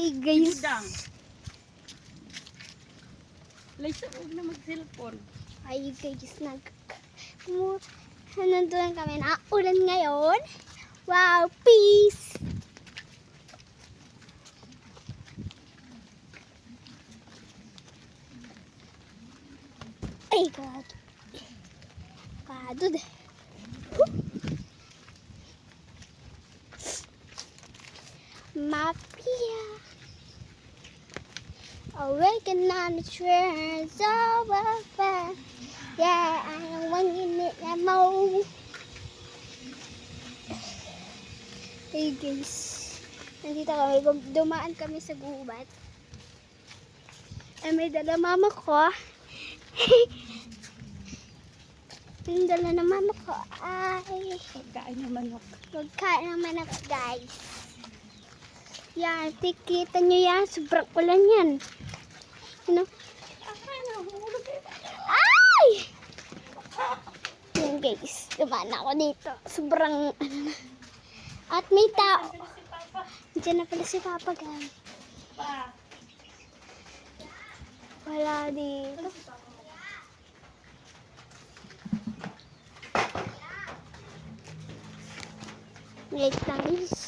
Ay guys. Dang. Lisa, huwag na mag-cellphone. Ay guys, nandun kami na ulan ngayon. Wow, peace! Ay God. Kadod. Mafia. Awaken on the shores of a fire. Yeah, I don't want you to know. Hey guys, nandito kami. Dumaan kami sa gubat. Ay, may dala mama ko. Yung dala ng mama ko ay Pagkain ng manok. pagkain ng manok, guys. Yan, tikita nyo yan. Sobrang ulan yan. Ano? Ay! Yan guys, dumaan ako dito. Sobrang ano na. At may tao. Diyan na pala si Papa, guys. Wala dito. Wait lang guys.